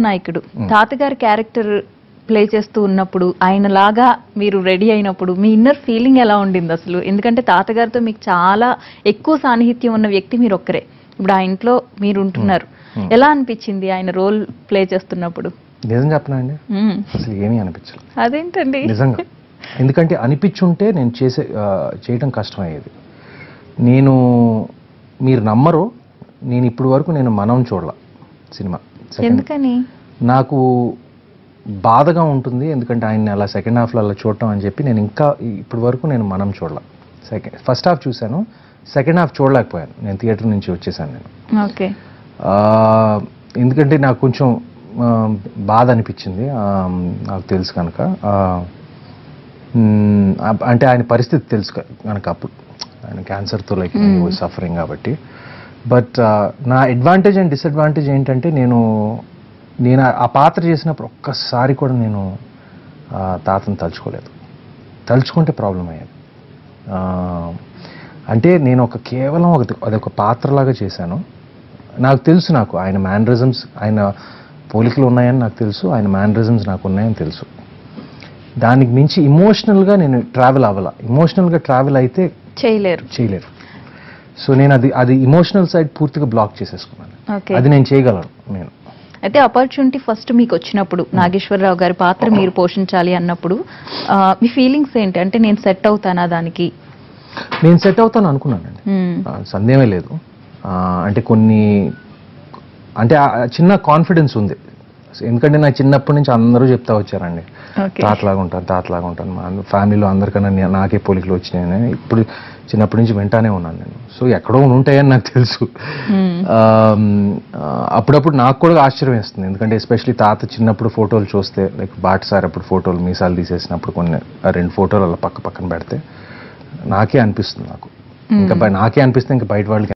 కథానాయకుడు తాతగారి character play చేస్తూ ఉన్నప్పుడు ఆయన లాగా మీరు రెడీ అయినప్పుడు మీ ఇన్నర్ ఫీలింగ్ ఎలా ఉండింది అసలు? ఎందుకంటే తాతగారితో మీకు చాలా ఎక్కువ సాన్నిహిత్యం ఉన్న వ్యక్తి మీరు ఒక్కరే. ఇప్పుడు ఆ ఇంట్లో మీరు ఉంటున్నారు, ఎలా అనిపించింది ఆయన రోల్ ప్లే చేస్తున్నప్పుడు? నిజం చెప్పనా అండి, అసలు ఏమీ అనిపించలేదు. అదేంటండి? నిజంగా. ఎందుకంటే అనిపించుంటే నేను చేయడం కష్టమయ్యేది. మీరు నమ్మరు, నేను ఇప్పటి వరకు మనం చూడాల సినిమా. ఎందుకని? నాకు బాధగా ఉంటుంది, ఎందుకంటే ఆయన అలా సెకండ్ హాఫ్లో అలా చూడటం అని చెప్పి నేను ఇంకా ఇప్పటి వరకు మనం చూడాల. ఫస్ట్ హాఫ్ చూశాను, సెకండ్ హాఫ్ చూడలేకపోయాను. నేను థియేటర్ నుంచి వచ్చేసాను నేను. ఓకే. ఎందుకంటే నాకు కొంచెం బాధ అనిపించింది, నాకు తెలుసు కనుక. అంటే ఆయన పరిస్థితి తెలుసు కనుక అప్పుడు ఆయన క్యాన్సర్తో లైక్ సఫరింగ్ కాబట్టి. బట్ నా అడ్వాంటేజ్ అండ్ డిసడ్వాంటేజ్ ఏంటంటే నేను ఆ పాత్ర చేసినప్పుడు ఒక్కసారి కూడా నేను తాతను తలుచుకోలేదు. తలుచుకుంటే ప్రాబ్లం అయ్యేది. అంటే నేను కేవలం అదొక పాత్రలాగా చేశాను. నాకు తెలుసు, నాకు ఆయన మేనరిజమ్స్, ఆయన పోలికలు ఉన్నాయని నాకు తెలుసు, ఆయన మేనరిజమ్స్ నాకు ఉన్నాయని తెలుసు. దానికి మించి ఇమోషనల్గా నేను ట్రావెల్ అవ్వాల. ఇమోషనల్గా ట్రావెల్ అయితే చేయలేరు. సో నేను అది ఇమోషనల్ సైడ్ పూర్తిగా బ్లాక్ చేసేసుకున్నాను. అది నేను చేయగలను. అయితే ఆపర్చునిటీ ఫస్ట్ మీకు వచ్చినప్పుడు నాగేశ్వరరావు గారి పాత్ర మీరు పోషించాలి అన్నప్పుడు మీ ఫీలింగ్స్ ఏంటి? అంటే నేను సెట్ అవుతానా దానికి? నేను సెట్ అవుతాను అనుకున్నానండి, సందేహమే లేదు. అంటే అంటే చిన్న కాన్ఫిడెన్స్ ఉంది. ఎందుకంటే నాకు చిన్నప్పటి నుంచి అందరూ చెప్తా వచ్చారండి, తాతలాగా ఉంటాను. మా ఫ్యామిలీలో అందరికన్నా నాకే పోలికలు వచ్చినాయని ఇప్పుడు చిన్నప్పటి నుంచి వింటానే ఉన్నాను నేను. సో ఎక్కడో ఉంటాయని నాకు తెలుసు. అప్పుడప్పుడు నాకు కూడా ఆశ్చర్యం వేస్తుంది, ఎందుకంటే ఎస్పెషలీ తాత చిన్నప్పుడు ఫోటోలు చూస్తే, లైక్ బాటసారి అప్పుడు ఫోటోలు మీసాలు తీసేసినప్పుడు కొన్ని 2 ఫోటోలు అలా పక్కన పెడితే నాకే అనిపిస్తుంది. ఇంకా నాకే అనిపిస్తే ఇంకా బయట వాళ్ళకి